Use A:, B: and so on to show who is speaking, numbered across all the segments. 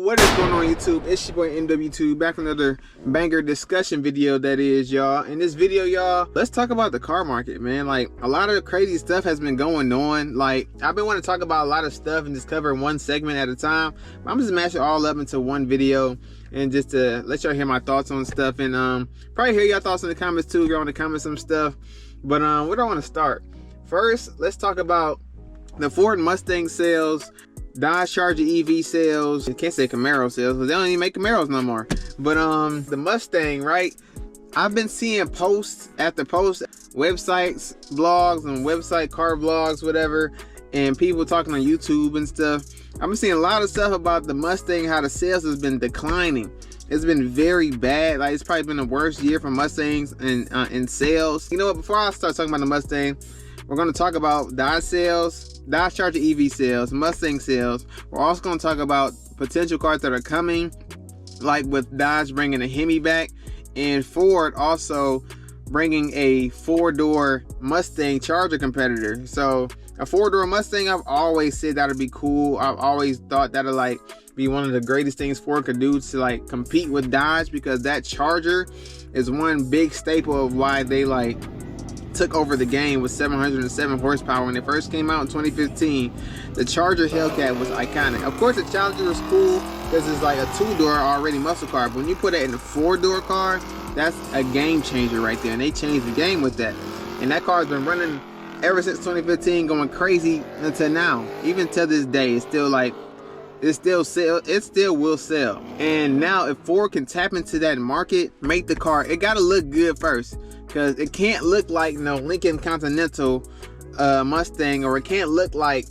A: What is going on YouTube? It's your boy NW2 back with another banger discussion video, that is, y'all. In this video, y'all, let's talk about the car market, man. Like, a lot of crazy stuff has been going on. Like, I've been wanting to talk about a lot of stuff and just cover one segment at a time, but I'm just mash it all up into one video and just to let y'all hear my thoughts on stuff, and probably hear y'all thoughts in the comments too if y'all want to comment some stuff. But where do I want to start? First, let's talk about the Ford Mustang sales, Dodge Charger EV sales. I can't say Camaro sales because they don't even make Camaros no more. But the Mustang, right? I've been seeing posts after posts, websites, blogs, and website car blogs, whatever, and people talking on YouTube and stuff. I've been seeing a lot of stuff about the Mustang, how the sales has been declining. It's been very bad. Like, it's probably been the worst year for Mustangs in sales. You know what? Before I start talking about the Mustang, we're going to talk about Dodge sales, Dodge Charger EV sales, Mustang sales. We're also going to talk about potential cars that are coming, like with Dodge bringing a Hemi back, and Ford also bringing a four-door Mustang Charger competitor. So a four-door Mustang, I've always said that'd be cool. I've always thought that'd like be one of the greatest things Ford could do to like compete with Dodge, because that Charger is one big staple of why they like took over the game with 707 horsepower when it first came out in 2015. The Charger Hellcat was iconic. Of course, the Challenger was cool because it's like a two-door already muscle car, but when you put it in a four-door car, that's a game changer right there, and they changed the game with that. And that car has been running ever since 2015, going crazy until now. Even to this day, it's still like, it still will sell. And now if Ford can tap into that market, make the car, it gotta look good first, because it can't look like no Lincoln Continental Mustang, or it can't look like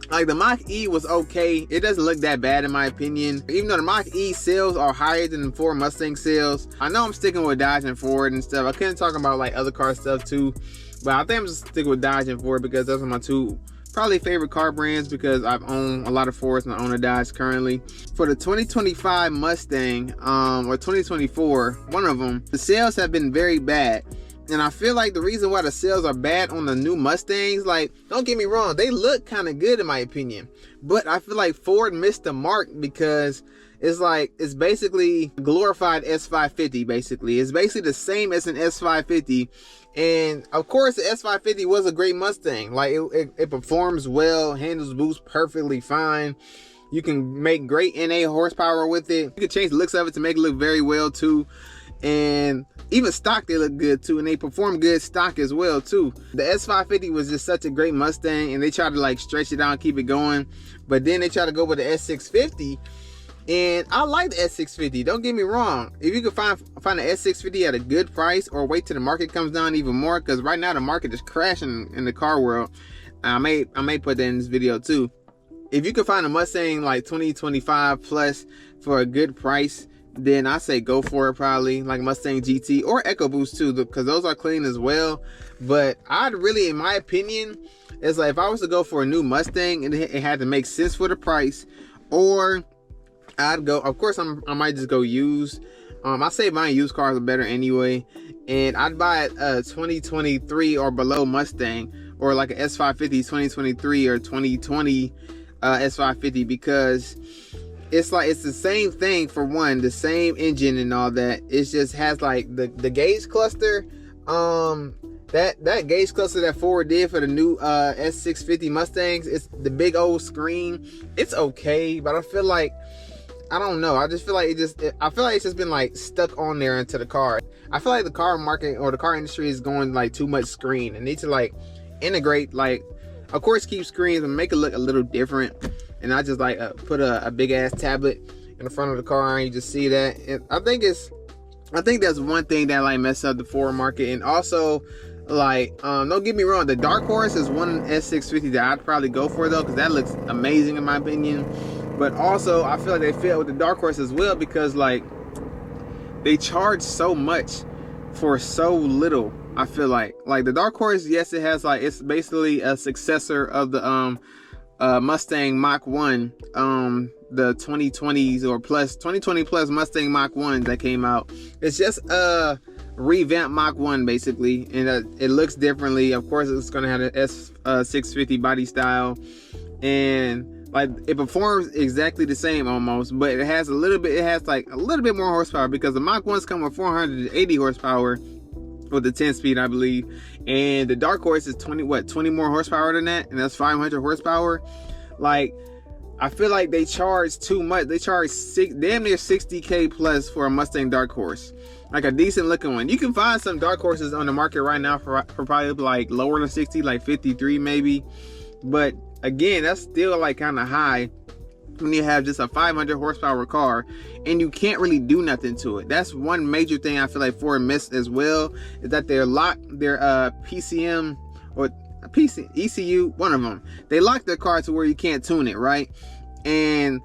A: the Mach-E was okay. It doesn't look that bad in my opinion. Even though the Mach-E sales are higher than the Ford Mustang sales. I know I'm sticking with Dodge and Ford and stuff. I couldn't talk about like other car stuff too, but I think I'm just sticking with Dodge and Ford because those are my two probably favorite car brands, because I've owned a lot of Fords and I own a Dodge currently. For the 2025 Mustang, or 2024, one of them, the sales have been very bad. And I feel like the reason why the sales are bad on the new Mustangs, like, don't get me wrong, they look kind of good in my opinion, but I feel like Ford missed the mark, because it's like, it's basically glorified S550 basically. It's basically the same as an S550. And of course the S550 was a great Mustang. Like it performs well, handles boost perfectly fine. You can make great NA horsepower with it. You can change the looks of it to make it look very well too. And even stock, they look good too, and they perform good stock as well too. The S550 was just such a great Mustang, and they tried to like stretch it out and keep it going, but then they tried to go with the S650. And I like the S650, don't get me wrong. If you can find the S650 at a good price, or wait till the market comes down even more, because right now the market is crashing in the car world. I may put that in this video too. If you can find a Mustang like 2025 plus for a good price, then I say go for it, probably like Mustang GT or EcoBoost too, because those are clean as well. But I'd really, in my opinion, it's like if I was to go for a new Mustang, it had to make sense for the price, or I'd go, of course I might just go used. I say buying used cars are better anyway, and I'd buy a 2023 or below Mustang, or like an S550 2023 or 2020 S550, because it's like, it's the same thing. For one, the same engine and all that. It just has like the gauge cluster, that gauge cluster that Ford did for the new S650 Mustangs. It's the big old screen. It's okay, but I feel like, I don't know, I just feel like I feel like it's just been like stuck on there into the car. I feel like the car market or the car industry is going like too much screen. It needs to like integrate, like, of course keep screens, but make it look a little different. And I just like put a big ass tablet in the front of the car, and you just see that. And I think that's one thing that like messed up the Ford market. And also, like, don't get me wrong, the dark horse is one S650 that I'd probably go for though, because that looks amazing in my opinion. But also I feel like they failed with the dark horse as well, because like they charge so much for so little. I feel like the dark horse, yes, it has like, it's basically a successor of the Mustang Mach 1, the 2020s or plus 2020 plus Mustang Mach 1 that came out. It's just a revamped Mach 1 basically, and it looks differently. Of course it's going to have an S650 body style, and Like it performs exactly the same almost, but it has like a little bit more horsepower, because the Mach 1s come with 480 horsepower with the 10-speed, I believe, and the Dark Horse is 20 more horsepower than that, and that's 500 horsepower. Like, I feel like they charge too much. They charge damn near 60K plus for a Mustang Dark Horse, like a decent looking one. You can find some Dark Horses on the market right now for probably like lower than 60, like 53 maybe, but again, that's still like kind of high when you have just a 500 horsepower car and you can't really do nothing to it. That's one major thing I feel like Ford missed as well, is that their PCM or ECU, one of them, they lock their car to where you can't tune it, right? And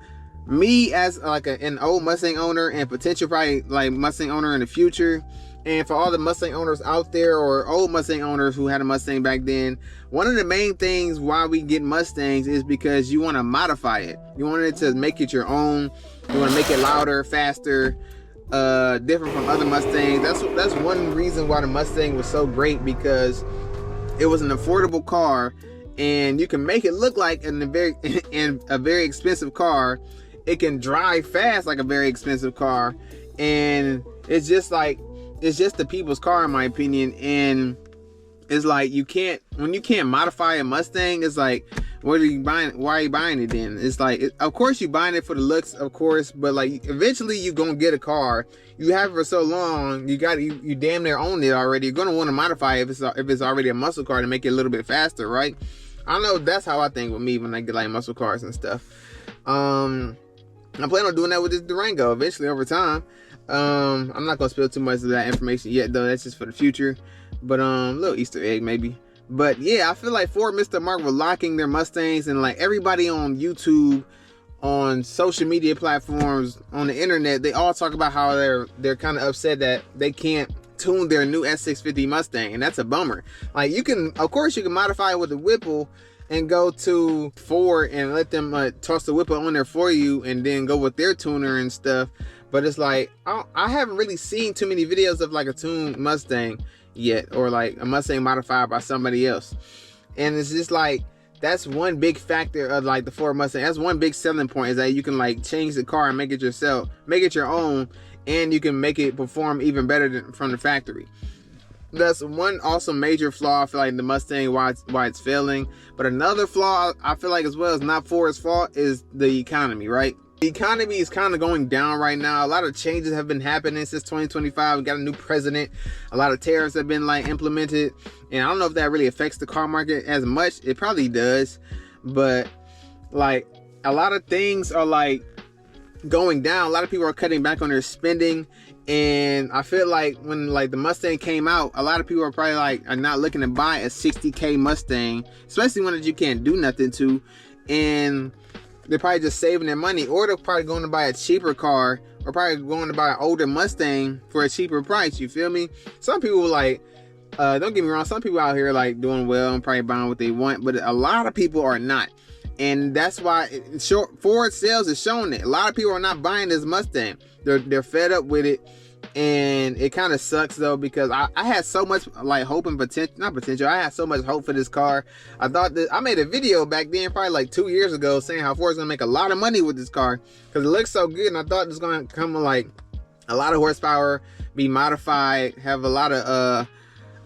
A: me as like an old Mustang owner and potential probably like Mustang owner in the future, and for all the Mustang owners out there or old Mustang owners who had a Mustang back then, one of the main things why we get Mustangs is because you want to modify it. You want it to make it your own. You want to make it louder, faster, different from other Mustangs. That's one reason why the Mustang was so great, because it was an affordable car and you can make it look like a very expensive car. It can drive fast like a very expensive car, and it's just the people's car, in my opinion. And it's like, when you can't modify a Mustang, it's like, what are you buying? Why are you buying it then? It's like, of course you're buying it for the looks, of course, but like eventually you're gonna get a car. You have it for so long, you damn near own it already. You're gonna want to modify it if it's already a muscle car to make it a little bit faster, right? I know that's how I think with me when I get like muscle cars and stuff. I plan on doing that with this Durango eventually over time. I'm not gonna spill too much of that information yet, though. That's just for the future. But little Easter egg maybe. But yeah, I feel like Ford missed the mark with locking their Mustangs, and like everybody on YouTube, on social media platforms, on the internet, they all talk about how they're kind of upset that they can't tune their new S650 Mustang, and that's a bummer. Like, of course you can modify it with the Whipple and go to Ford and let them toss the Whipple on there for you, and then go with their tuner and stuff. But it's like, I haven't really seen too many videos of like a tuned Mustang yet, or like a Mustang modified by somebody else. And it's just like, that's one big factor of like the Ford Mustang. That's one big selling point, is that you can like change the car and make it yourself, make it your own, and you can make it perform even better than from the factory. That's one also major flaw I feel like the Mustang, why it's failing. But another flaw I feel like as well, is not Ford's fault, is the economy, right? The economy is kind of going down right now. A lot of changes have been happening since 2025. We got a new president. A lot of tariffs have been like implemented, and I don't know if that really affects the car market as much. It probably does, but like a lot of things are like going down. A lot of people are cutting back on their spending, and I feel like when like the Mustang came out, a lot of people are probably like are not looking to buy a 60K Mustang, especially one that you can't do nothing to, and they're probably just saving their money, or they're probably going to buy a cheaper car, or probably going to buy an older Mustang for a cheaper price. You feel me? Some people like, don't get me wrong, some people out here like doing well and probably buying what they want, but a lot of people are not. And that's why Ford sales is showing it. A lot of people are not buying this Mustang. They're fed up with it. And it kind of sucks though, because I had so much like hope and potential. I had so much hope for this car. I thought that I made a video back then, probably like 2 years ago, saying how Ford's gonna make a lot of money with this car because it looks so good, and I thought it was gonna come with like a lot of horsepower, be modified, have a lot of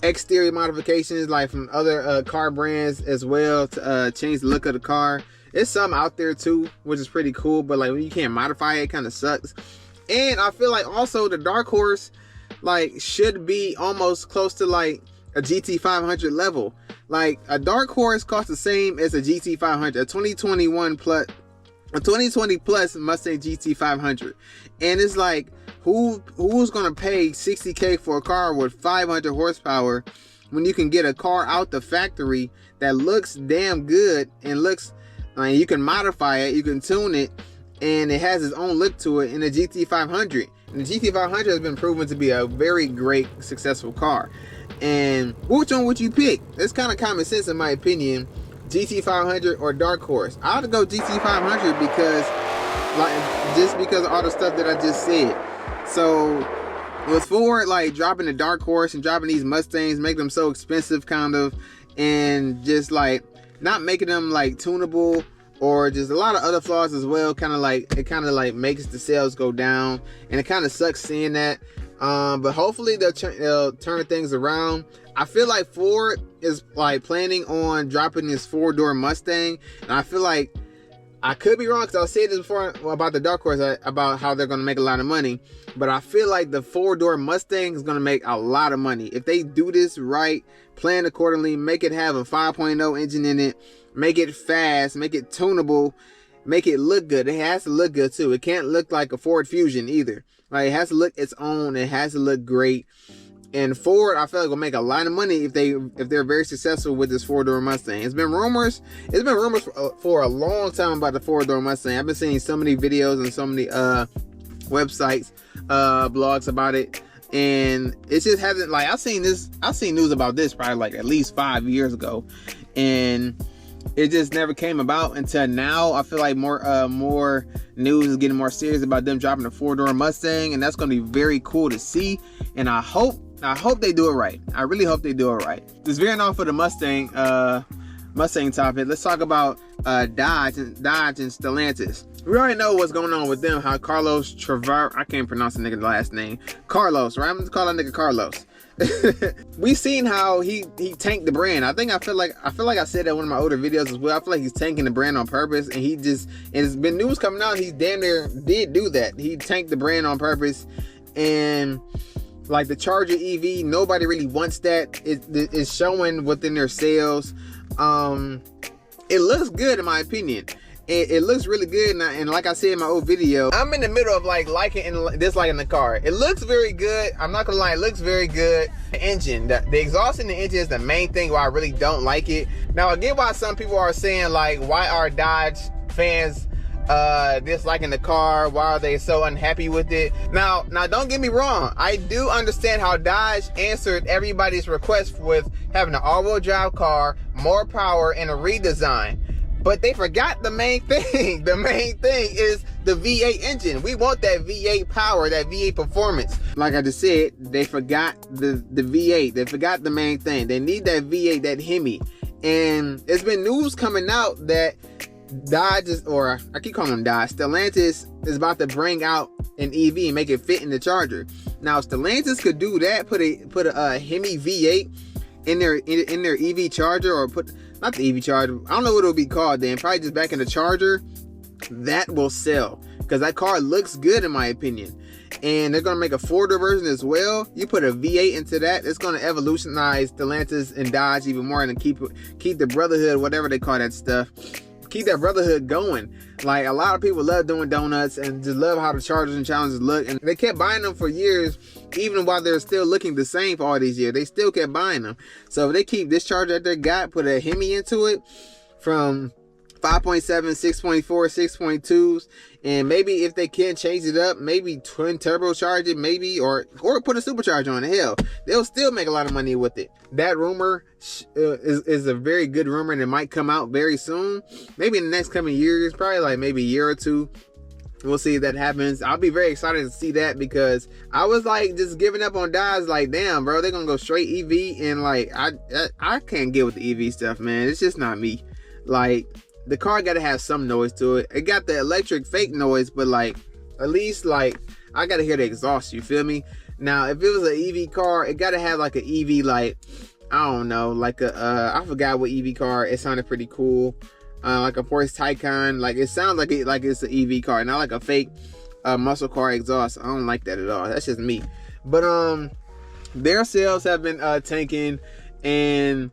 A: exterior modifications like from other car brands as well to change the look of the car. There's some out there too, which is pretty cool, but like when you can't modify it, it kind of sucks. And I feel like also the Dark Horse like should be almost close to like a GT500 level. Like a Dark Horse costs the same as a GT500, a 2020 plus Mustang GT500. And it's like, who's gonna pay 60K for a car with 500 horsepower when you can get a car out the factory that looks damn good and looks like you can modify it, you can tune it, and it has its own look to it in the GT500. And the GT500 has been proven to be a very great, successful car. And which one would you pick? It's kind of common sense in my opinion. GT500 or Dark Horse? I would go GT500 because of all the stuff that I just said. So with Ford like dropping the Dark Horse and dropping these Mustangs, make them so expensive kind of, and just like not making them like tunable or just a lot of other flaws as well. It kind of like makes the sales go down, and it kind of sucks seeing that. But hopefully they'll turn things around. I feel like Ford is like planning on dropping this 4-door Mustang, and I feel like, I could be wrong because I said this before about the Dark Horse, about how they're going to make a lot of money, but I feel like the 4-door Mustang is going to make a lot of money if they do this right, plan accordingly, make it have a 5.0 engine in it, make it fast, make it tunable, make it look good. It has to look good too. It can't look like a Ford Fusion either. Like, it has to look its own. It has to look great. And Ford, I feel like, will make a lot of money if they're very successful with this 4-door Mustang. It's been rumors for a long time about the 4-door Mustang. I've been seeing so many videos and so many websites, blogs about it, and it just hasn't, like, I've seen news about this probably like at least 5 years ago, and it just never came about until now. I feel like more news is getting more serious about them dropping a 4-door Mustang, and that's going to be very cool to see. And I hope they do it right. I really hope they do it right. Just veering off of the Mustang topic, let's talk about Dodge and Stellantis. We already know what's going on with them. How Carlos Travar, I can't pronounce the nigga's last name. Carlos, right? I'm gonna call that nigga Carlos. We seen how he tanked the brand. I feel like I said that in one of my older videos as well. I feel like he's tanking the brand on purpose, and it's been news coming out, he damn near did do that. He tanked the brand on purpose, and like the Charger EV, nobody really wants that. It's showing within their sales. It looks good in my opinion. It looks really good, and like I said in my old video, I'm in the middle of like liking and disliking the car. It looks very good. I'm not gonna lie, it looks very good. The engine, the exhaust in the engine is the main thing why I really don't like it. Now I get why some people are saying, like, why are Dodge fans disliking the car? Why are they so unhappy with it? Now don't get me wrong, I do understand how Dodge answered everybody's request with having an all-wheel drive car, more power, and a redesign. But they forgot the main thing. The main thing is the V8 engine. We want that V8 power, that V8 performance. Like I just said, they forgot the V8. They forgot the main thing. They need that V8, that Hemi. And it's been news coming out that Dodge I keep calling them Dodge, Stellantis is about to bring out an EV and make it fit in the Charger. Now, Stellantis could do that, put a Hemi V8 in their EV Charger, or not the EV Charger, I don't know what it'll be called then, probably just back in the Charger. That will sell, because that car looks good in my opinion. And they're going to make a 4-door version as well. You put a V8 into that, it's going to evolutionize Stellantis and Dodge even more, and keep the brotherhood, whatever they call that stuff, keep that brotherhood going. Like, a lot of people love doing donuts and just love how the Chargers and Challengers look, and they kept buying them for years, even while they're still looking the same for all these years. They still kept buying them. So if they keep this Charger that they got, put a Hemi into it from 5.7, 6.4, 6.2s, and maybe if they can change it up, maybe twin turbocharge it, maybe, or put a supercharger on it, hell, they'll still make a lot of money with it. That rumor is a very good rumor, and it might come out very soon, maybe in the next coming years, probably like maybe a year or two. We'll see if that happens. I'll be very excited to see that, because I was like just giving up on Dodge. Like, damn, bro, they're gonna go straight EV, and like I can't get with the EV stuff, man. It's just not me. Like, the car gotta have some noise to it. It got the electric fake noise, but like, at least like I gotta hear the exhaust, you feel me? Now, if it was an EV car, it gotta have like an EV, like, I don't know, like I forgot what EV car. It sounded pretty cool. Like a Porsche Taycan. Like, it sounds like it's an EV car, not like a fake muscle car exhaust. I don't like that at all. That's just me. But their sales have been tanking, and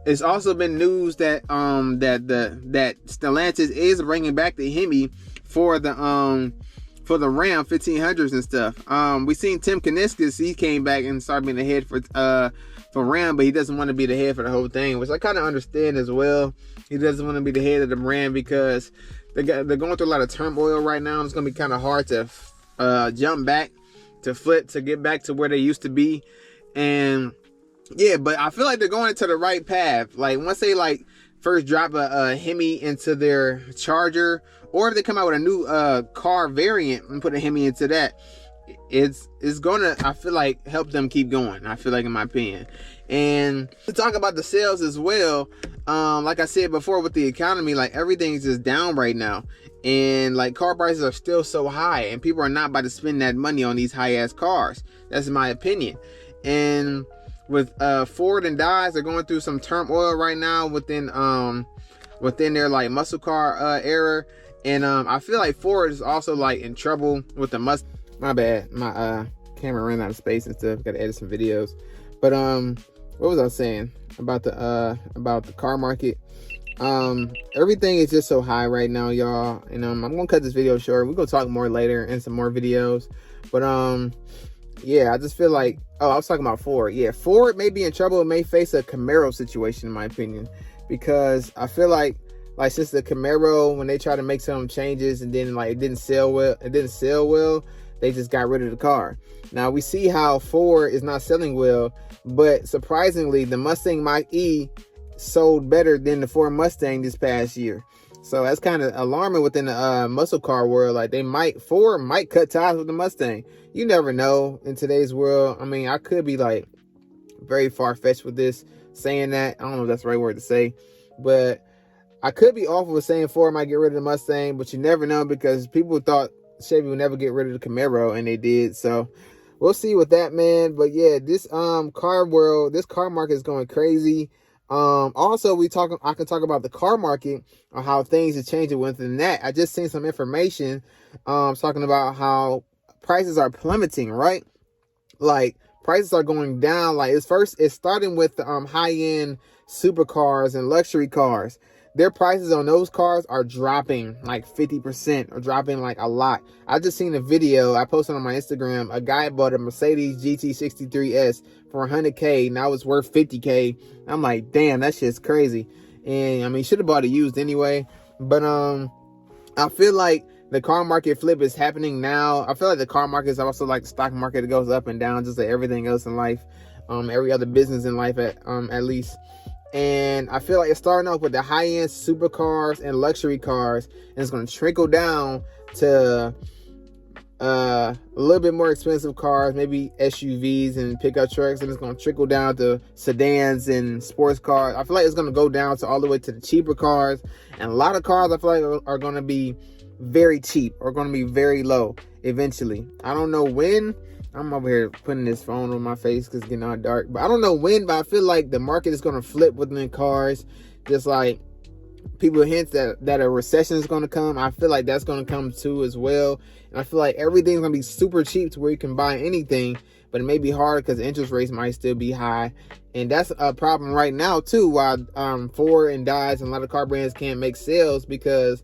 A: it's also been news that that Stellantis is bringing back the Hemi for the Ram 1500s and stuff. We seen Tim Kuniskis, he came back and started being the head for Ram, but he doesn't want to be the head for the whole thing, which I kind of understand as well. He doesn't want to be the head of the brand because they're going through a lot of turmoil right now, and it's going to be kind of hard to jump back, to flip, to get back to where they used to be. And yeah, but I feel like they're going into the right path. Like, once they like first drop a Hemi into their Charger, or if they come out with a new car variant and put a Hemi into that, it's gonna, I feel like, help them keep going, I feel like, in my opinion. And to talk about the sales as well, like I said before, with the economy, like everything's just down right now, and like car prices are still so high, and people are not about to spend that money on these high ass cars. That's my opinion. And with Ford and Dodge, they're going through some turmoil right now within their like muscle car era. And I feel like Ford is also like in trouble with the Mustang. My bad, my camera ran out of space and stuff. Gotta edit some videos. But what was I saying about the car market? Everything is just so high right now, y'all. And I'm gonna cut this video short. We're gonna talk more later in some more videos. But yeah, I just feel like, oh, I was talking about Ford. Yeah, Ford may be in trouble. It may face a Camaro situation, in my opinion, because I feel like since the Camaro, when they try to make some changes and then like it didn't sell well, they just got rid of the car. Now we see how Ford is not selling well, but surprisingly, the Mustang Mach-E sold better than the Ford Mustang this past year. So that's kind of alarming within the muscle car world. Like Ford might cut ties with the Mustang. You never know in today's world. I mean, I could be like very far-fetched with this, saying that. I don't know if that's the right word to say, but I could be off with saying Ford might get rid of the Mustang, but you never know, because people thought Chevy would never get rid of the Camaro, and they did. So we'll see with that, man. But yeah, this car market is going crazy. Also, I can talk about the car market, or how things are changing within that. I just seen some information talking about how prices are plummeting, right? Like prices are going down. Like it's starting with the high-end supercars and luxury cars. Their prices on those cars are dropping like 50%, or dropping like a lot. I just seen a video I posted on my Instagram. A guy bought a Mercedes GT63S for $100K. Now it's worth $50K. I'm like, damn, that shit's crazy. And I mean, should have bought it used anyway. But I feel like the car market flip is happening now. I feel like the car market is also like the stock market. It goes up and down just like everything else in life. Every other business in life at least. And I feel like it's starting off with the high-end supercars and luxury cars, and it's going to trickle down to a little bit more expensive cars, maybe SUVs and pickup trucks, and it's going to trickle down to sedans and sports cars. I feel like it's going to go down to all the way to the cheaper cars, and a lot of cars I feel like are going to be very cheap, or going to be very low eventually. I don't know when. I'm over here putting this phone on my face because it's getting all dark. But I don't know when, but I feel like the market is going to flip within cars. Just like people hint that a recession is going to come. I feel like that's going to come too as well. And I feel like everything's going to be super cheap to where you can buy anything. But it may be hard because interest rates might still be high. And that's a problem right now too, why Ford and Dodge and a lot of car brands can't make sales, because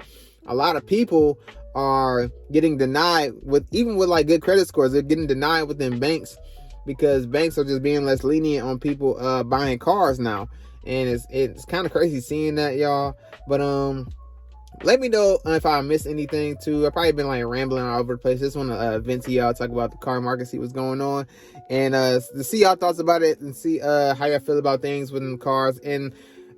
A: a lot of people are getting denied even with like good credit scores. They're getting denied within banks, because banks are just being less lenient on people buying cars now. And it's kind of crazy seeing that, y'all. But let me know if I missed anything too. I've probably been like rambling all over the place. Just want to vent to y'all, talk about the car market, see what's going on, and to see y'all thoughts about it, and see how y'all feel about things within the cars, and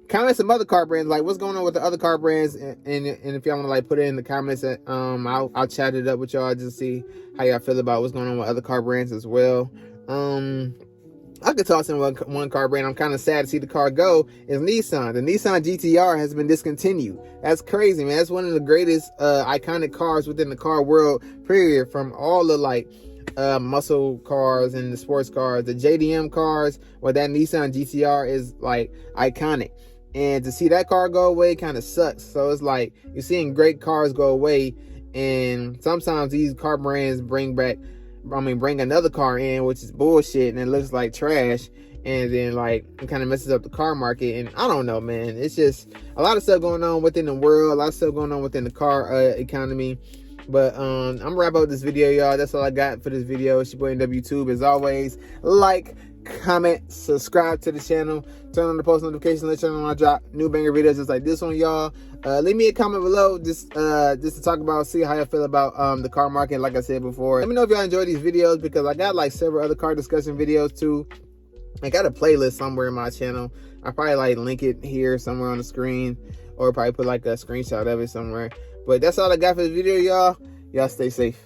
A: comment some other car brands, like what's going on with the other car brands, and if y'all want to like put it in the comments, I'll chat it up with y'all, just see how y'all feel about what's going on with other car brands as well. I could toss in one car brand I'm kind of sad to see the car go, is Nissan. The Nissan GTR has been discontinued. That's crazy, man. That's one of the greatest iconic cars within the car world, period, from all the like muscle cars and the sports cars. The JDM cars, or that Nissan GTR is like iconic. And to see that car go away kind of sucks. So it's like you're seeing great cars go away, and sometimes these car brands bring another car in, which is bullshit, and it looks like trash, and then like it kind of messes up the car market. And I don't know, man. It's just a lot of stuff going on within the world, a lot of stuff going on within the car economy. But I'm gonna wrap up this video, y'all. That's all I got for this video. It's your boy NWTube. As always, like, comment, subscribe to the channel, turn on the post notifications, let you know when I drop new banger videos just like this one, y'all. Leave me a comment below, just to talk about, see how I feel about the car market. Like I said before, let me know if y'all enjoy these videos, because I got like several other car discussion videos too. I got a playlist somewhere in my channel. I probably like link it here somewhere on the screen, or probably put like a screenshot of it somewhere. But that's all I got for this video, y'all. Y'all stay safe.